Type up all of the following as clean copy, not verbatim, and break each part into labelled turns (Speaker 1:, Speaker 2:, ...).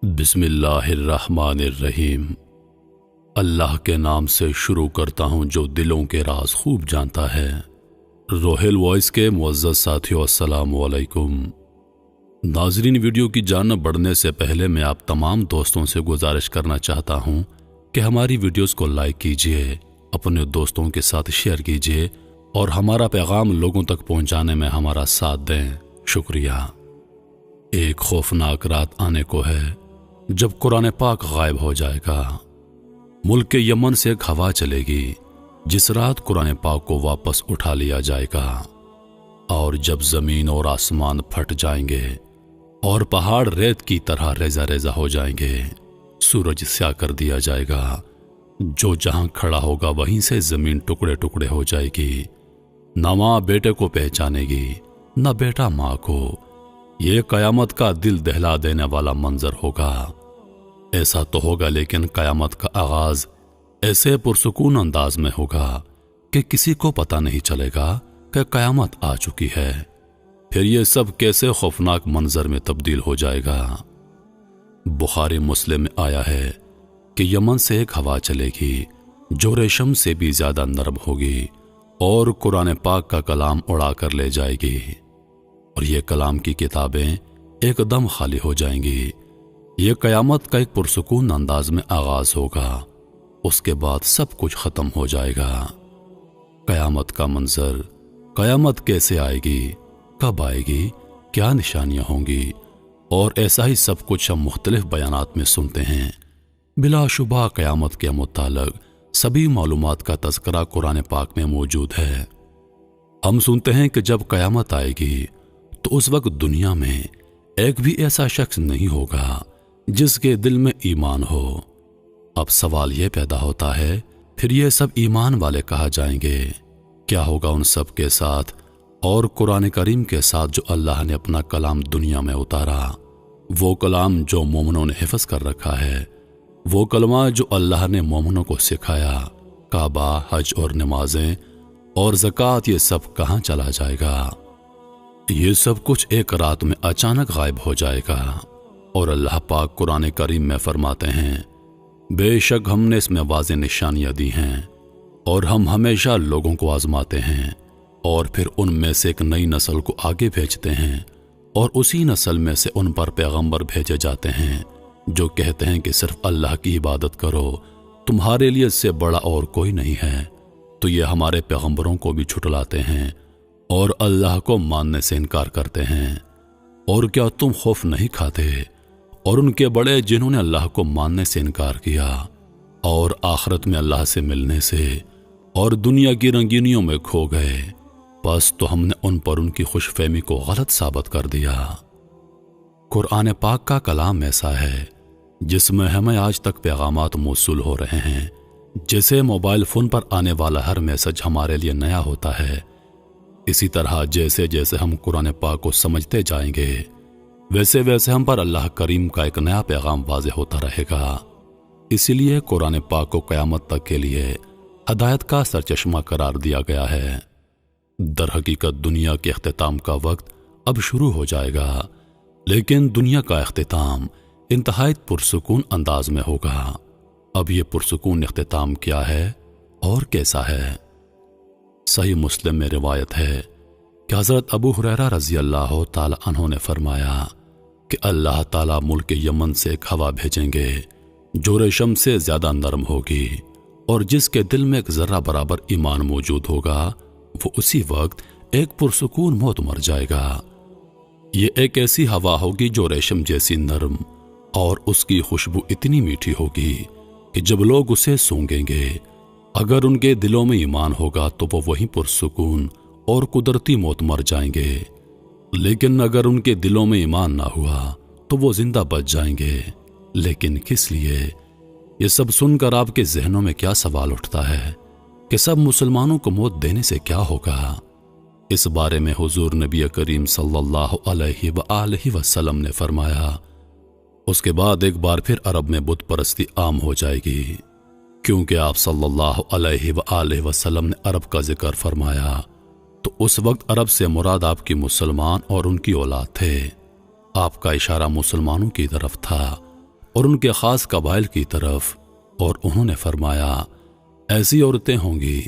Speaker 1: بسم اللہ الرحمن الرحیم۔ اللہ کے نام سے شروع کرتا ہوں جو دلوں کے راز خوب جانتا ہے۔ روحل وائس کے معزز ساتھیوں، السلام علیکم۔ ناظرین، ویڈیو کی جانب بڑھنے سے پہلے میں آپ تمام دوستوں سے گزارش کرنا چاہتا ہوں کہ ہماری ویڈیوز کو لائک کیجئے، اپنے دوستوں کے ساتھ شیئر کیجئے اور ہمارا پیغام لوگوں تک پہنچانے میں ہمارا ساتھ دیں۔ شکریہ۔ ایک خوفناک رات آنے کو ہے جب قرآن پاک غائب ہو جائے گا۔ ملک یمن سے ایک ہوا چلے گی جس رات قرآن پاک کو واپس اٹھا لیا جائے گا، اور جب زمین اور آسمان پھٹ جائیں گے اور پہاڑ ریت کی طرح ریزہ ریزہ ہو جائیں گے، سورج سیاہ کر دیا جائے گا، جو جہاں کھڑا ہوگا وہیں سے زمین ٹکڑے ٹکڑے ہو جائے گی، نہ ماں بیٹے کو پہچانے گی نہ بیٹا ماں کو۔ یہ قیامت کا دل دہلا دینے والا منظر ہوگا۔ ایسا تو ہوگا، لیکن قیامت کا آغاز ایسے پرسکون انداز میں ہوگا کہ کسی کو پتہ نہیں چلے گا کہ قیامت آ چکی ہے۔ پھر یہ سب کیسے خوفناک منظر میں تبدیل ہو جائے گا۔ بخاری مسلم میں آیا ہے کہ یمن سے ایک ہوا چلے گی جو ریشم سے بھی زیادہ نرم ہوگی اور قرآن پاک کا کلام اڑا کر لے جائے گی، اور یہ کلام کی کتابیں ایک دم خالی ہو جائیں گی۔ یہ قیامت کا ایک پرسکون انداز میں آغاز ہوگا، اس کے بعد سب کچھ ختم ہو جائے گا۔ قیامت کا منظر، قیامت کیسے آئے گی، کب آئے گی، کیا نشانیاں ہوں گی، اور ایسا ہی سب کچھ ہم مختلف بیانات میں سنتے ہیں۔ بلا شبہ قیامت کے متعلق سبھی معلومات کا تذکرہ قرآن پاک میں موجود ہے۔ ہم سنتے ہیں کہ جب قیامت آئے گی تو اس وقت دنیا میں ایک بھی ایسا شخص نہیں ہوگا جس کے دل میں ایمان ہو۔ اب سوال یہ پیدا ہوتا ہے، پھر یہ سب ایمان والے کہا جائیں گے، کیا ہوگا ان سب کے ساتھ اور قرآن کریم کے ساتھ جو اللہ نے اپنا کلام دنیا میں اتارا، وہ کلام جو مومنوں نے حفظ کر رکھا ہے، وہ کلمہ جو اللہ نے مومنوں کو سکھایا، کعبہ، حج اور نمازیں اور زکوٰۃ، یہ سب کہاں چلا جائے گا؟ یہ سب کچھ ایک رات میں اچانک غائب ہو جائے گا، اور اللہ پاک قرآن کریم میں فرماتے ہیں، بے شک ہم نے اس میں واضح نشانیاں دی ہیں، اور ہم ہمیشہ لوگوں کو آزماتے ہیں، اور پھر ان میں سے ایک نئی نسل کو آگے بھیجتے ہیں، اور اسی نسل میں سے ان پر پیغمبر بھیجے جاتے ہیں جو کہتے ہیں کہ صرف اللہ کی عبادت کرو، تمہارے لیے اس سے بڑا اور کوئی نہیں ہے۔ تو یہ ہمارے پیغمبروں کو بھی چھٹلاتے ہیں اور اللہ کو ماننے سے انکار کرتے ہیں۔ اور کیا تم خوف نہیں کھاتے اور ان کے بڑے جنہوں نے اللہ کو ماننے سے انکار کیا اور آخرت میں اللہ سے ملنے سے اور دنیا کی رنگینیوں میں کھو گئے، بس تو ہم نے ان پر ان کی خوش فہمی کو غلط ثابت کر دیا۔ قرآن پاک کا کلام ایسا ہے جس میں ہمیں آج تک پیغامات موصول ہو رہے ہیں، جیسے موبائل فون پر آنے والا ہر میسج ہمارے لیے نیا ہوتا ہے، اسی طرح جیسے جیسے ہم قرآن پاک کو سمجھتے جائیں گے، ویسے ویسے ہم پر اللہ کریم کا ایک نیا پیغام واضح ہوتا رہے گا۔ اسی لیے قرآن پاک کو قیامت تک کے لیے ہدایت کا سرچشمہ قرار دیا گیا ہے۔ در حقیقت دنیا کے اختتام کا وقت اب شروع ہو جائے گا، لیکن دنیا کا اختتام انتہائی پرسکون انداز میں ہوگا۔ اب یہ پرسکون اختتام کیا ہے اور کیسا ہے؟ صحیح مسلم میں روایت ہے کہ حضرت ابو ہریرہ رضی اللہ تعالی عنہ نے فرمایا کہ اللہ تعالی ملک یمن سے ایک ہوا بھیجیں گے جو ریشم سے زیادہ نرم ہوگی، اور جس کے دل میں ایک ذرہ برابر ایمان موجود ہوگا وہ اسی وقت ایک پرسکون موت مر جائے گا۔ یہ ایک ایسی ہوا ہوگی جو ریشم جیسی نرم اور اس کی خوشبو اتنی میٹھی ہوگی کہ جب لوگ اسے سونگیں گے، اگر ان کے دلوں میں ایمان ہوگا تو وہ وہیں پرسکون اور قدرتی موت مر جائیں گے، لیکن اگر ان کے دلوں میں ایمان نہ ہوا تو وہ زندہ بچ جائیں گے۔ لیکن کس لیے؟ یہ سب سن کر آپ کے ذہنوں میں کیا سوال اٹھتا ہے کہ سب مسلمانوں کو موت دینے سے کیا ہوگا؟ اس بارے میں حضور نبی کریم صلی اللہ علیہ وآلہ وسلم نے فرمایا، اس کے بعد ایک بار پھر عرب میں بت پرستی عام ہو جائے گی، کیونکہ آپ صلی اللہ علیہ وآلہ وسلم نے عرب کا ذکر فرمایا تو اس وقت عرب سے مراد آپ کی مسلمان اور ان کی اولاد تھے۔ آپ کا اشارہ مسلمانوں کی طرف تھا، اور ان کے خاص قبائل کی طرف، اور انہوں نے فرمایا ایسی عورتیں ہوں گی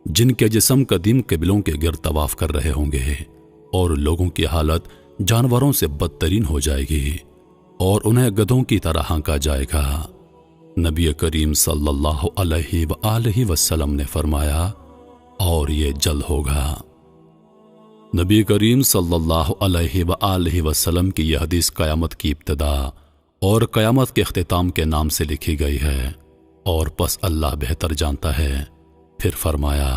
Speaker 1: جن کے جسم قدیم قبلوں کے گرد طواف کر رہے ہوں گے، اور لوگوں کی حالت جانوروں سے بدترین ہو جائے گی، اور انہیں گدھوں کی طرح ہانکا جائے گا۔ نبی کریم صلی اللہ علیہ وآلہ وسلم نے فرمایا اور یہ جلد ہوگا۔ نبی کریم صلی اللہ علیہ وآلہ وسلم کی یہ حدیث قیامت کی ابتدا اور قیامت کے اختتام کے نام سے لکھی گئی ہے، اور پس اللہ بہتر جانتا ہے۔ پھر فرمایا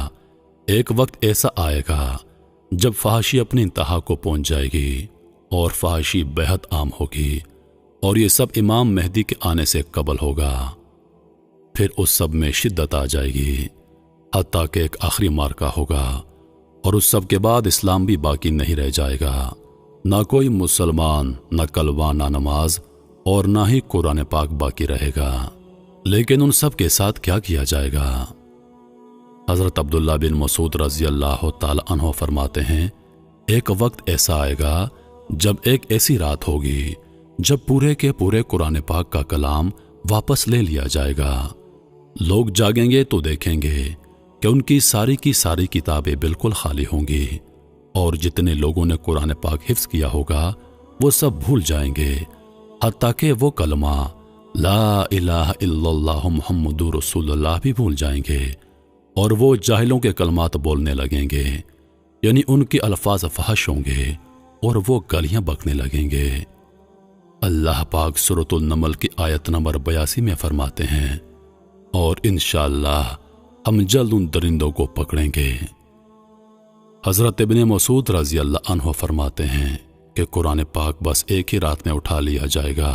Speaker 1: ایک وقت ایسا آئے گا جب فحاشی اپنی انتہا کو پہنچ جائے گی، اور فحاشی بہت عام ہوگی، اور یہ سب امام مہدی کے آنے سے قبل ہوگا۔ پھر اس سب میں شدت آ جائے گی، حتیٰ کہ ایک آخری مارکہ ہوگا، اور اس سب کے بعد اسلام بھی باقی نہیں رہ جائے گا، نہ کوئی مسلمان، نہ کلمہ، نہ نماز، اور نہ ہی قرآن پاک باقی رہے گا۔ لیکن ان سب کے ساتھ کیا کیا جائے گا؟ حضرت عبداللہ بن مسعود رضی اللہ تعالی عنہ فرماتے ہیں ایک وقت ایسا آئے گا جب ایک ایسی رات ہوگی جب پورے کے پورے قرآن پاک کا کلام واپس لے لیا جائے گا۔ لوگ جاگیں گے تو دیکھیں گے کہ ان کی ساری کتابیں بالکل خالی ہوں گی، اور جتنے لوگوں نے قرآن پاک حفظ کیا ہوگا وہ سب بھول جائیں گے، حتیٰ کہ وہ کلمہ لا الہ الا اللہ محمد رسول اللہ بھی بھول جائیں گے، اور وہ جاہلوں کے کلمات بولنے لگیں گے، یعنی ان کے الفاظ فحش ہوں گے، اور وہ گالیاں بکنے لگیں گے۔ اللہ پاک سورۃ النمل کی آیت نمبر 82 میں فرماتے ہیں اور انشاءاللہ ہم جلد ان درندوں کو پکڑیں گے۔ حضرت ابن مسعود رضی اللہ عنہ فرماتے ہیں کہ قرآن پاک بس ایک ہی رات میں اٹھا لیا جائے گا،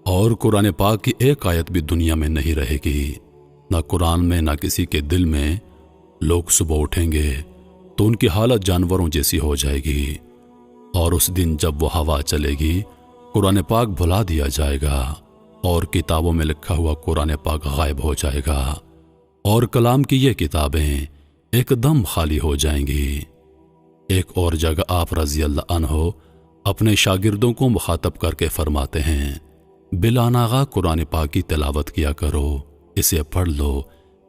Speaker 1: اور قرآن پاک کی ایک آیت بھی دنیا میں نہیں رہے گی، نہ قرآن میں نہ کسی کے دل میں۔ لوگ صبح اٹھیں گے تو ان کی حالت جانوروں جیسی ہو جائے گی، اور اس دن جب وہ ہوا چلے گی قرآن پاک بھلا دیا جائے گا، اور کتابوں میں لکھا ہوا قرآن پاک غائب ہو جائے گا، اور کلام کی یہ کتابیں ایک دم خالی ہو جائیں گی۔ ایک اور جگہ آپ رضی اللہ عنہ اپنے شاگردوں کو مخاطب کر کے فرماتے ہیں بلا ناغہ قرآن پاک کی تلاوت کیا کرو، اسے پڑھ لو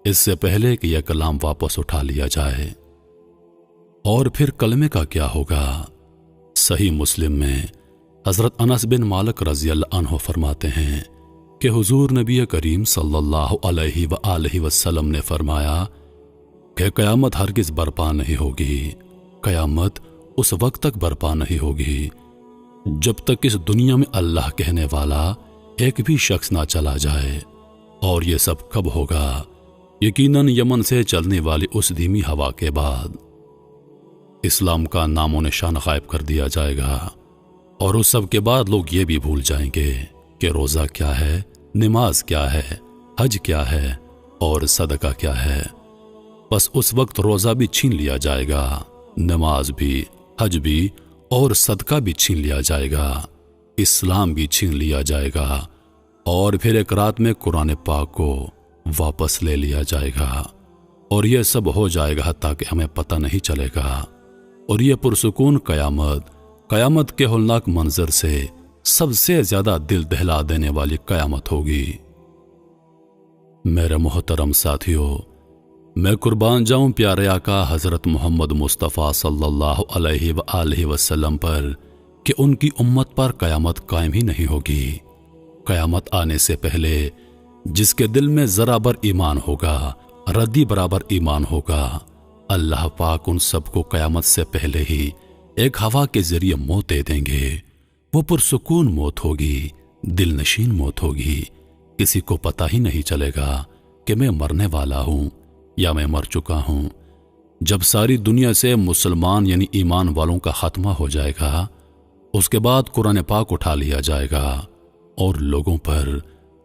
Speaker 1: اس سے پہلے کہ یہ کلام واپس اٹھا لیا جائے۔ اور پھر کلمے کا کیا ہوگا؟ صحیح مسلم میں حضرت انس بن مالک رضی اللہ عنہ فرماتے ہیں کہ حضور نبی کریم صلی اللہ علیہ وآلہ وسلم نے فرمایا کہ قیامت ہرگز برپا نہیں ہوگی، قیامت اس وقت تک برپا نہیں ہوگی جب تک اس دنیا میں اللہ کہنے والا ایک بھی شخص نہ چلا جائے۔ اور یہ سب کب ہوگا؟ یقیناً یمن سے چلنے والی اس دھیمی ہوا کے بعد۔ اسلام کا نام و نشان غائب کر دیا جائے گا، اور اس سب کے بعد لوگ یہ بھی بھول جائیں گے کہ روزہ کیا ہے، نماز کیا ہے، حج کیا ہے، اور صدقہ کیا ہے۔ بس اس وقت روزہ بھی چھین لیا جائے گا، نماز بھی، حج بھی، اور صدقہ بھی چھین لیا جائے گا، اسلام بھی چھین لیا جائے گا، اور پھر ایک رات میں قرآن پاک کو واپس لے لیا جائے گا، اور یہ سب ہو جائے گا تاکہ ہمیں پتہ نہیں چلے گا۔ اور یہ پرسکون قیامت کے ہولناک منظر سے سب سے زیادہ دل دہلا دینے والی قیامت ہوگی۔ میرے محترم ساتھیو، میں قربان جاؤں پیارے آقا حضرت محمد مصطفیٰ صلی اللہ علیہ وآلہ وسلم پر کہ ان کی امت پر قیامت قائم ہی نہیں ہوگی۔ قیامت آنے سے پہلے جس کے دل میں ذرا بر ایمان ہوگا، ردی برابر ایمان ہوگا، اللہ پاک ان سب کو قیامت سے پہلے ہی ایک ہوا کے ذریعے موت دے دیں گے۔ وہ پرسکون موت ہوگی، دل نشین موت ہوگی، کسی کو پتہ ہی نہیں چلے گا کہ میں مرنے والا ہوں یا میں مر چکا ہوں۔ جب ساری دنیا سے مسلمان یعنی ایمان والوں کا خاتمہ ہو جائے گا، اس کے بعد قرآن پاک اٹھا لیا جائے گا اور لوگوں پر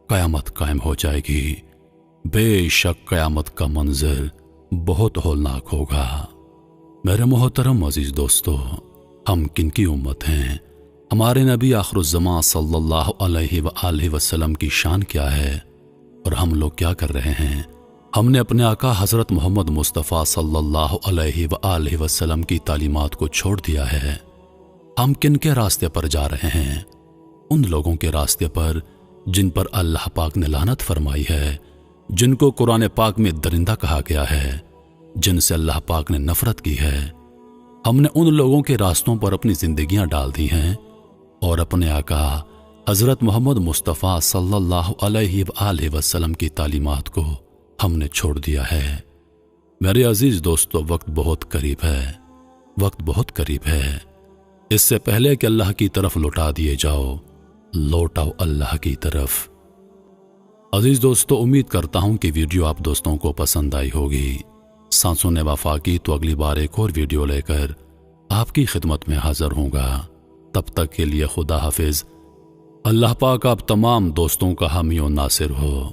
Speaker 1: قیامت قائم ہو جائے گی۔ بے شک قیامت کا منظر بہت ہولناک ہوگا۔ میرے محترم عزیز دوستو، ہم کن کی امت ہیں؟ ہمارے نبی آخر الزمان صلی اللہ علیہ وآلہ وسلم کی شان کیا ہے، اور ہم لوگ کیا کر رہے ہیں؟ ہم نے اپنے آقا حضرت محمد مصطفیٰ صلی اللہ علیہ وآلہ وسلم کی تعلیمات کو چھوڑ دیا ہے۔ ہم کن کے راستے پر جا رہے ہیں؟ ان لوگوں کے راستے پر جن پر اللہ پاک نے لعنت فرمائی ہے، جن کو قرآن پاک میں درندہ کہا گیا ہے، جن سے اللہ پاک نے نفرت کی ہے، ہم نے ان لوگوں کے راستوں پر اپنی زندگیاں ڈال دی ہیں اور اپنے آقا حضرت محمد مصطفیٰ صلی اللہ علیہ وآلہ وسلم کی تعلیمات کو ہم نے چھوڑ دیا ہے۔ میرے عزیز دوستو، وقت بہت قریب ہے، وقت بہت قریب ہے۔ اس سے پہلے کہ اللہ کی طرف لوٹا دیے جاؤ، لوٹاؤ اللہ کی طرف۔ عزیز دوستو، امید کرتا ہوں کہ ویڈیو آپ دوستوں کو پسند آئی ہوگی۔ سانسوں نے وفا کی تو اگلی بار ایک اور ویڈیو لے کر آپ کی خدمت میں حاضر ہوں گا۔ تب تک کے لیے خدا حافظ۔ اللہ پاک آپ تمام دوستوں کا حامی و ناصر ہو۔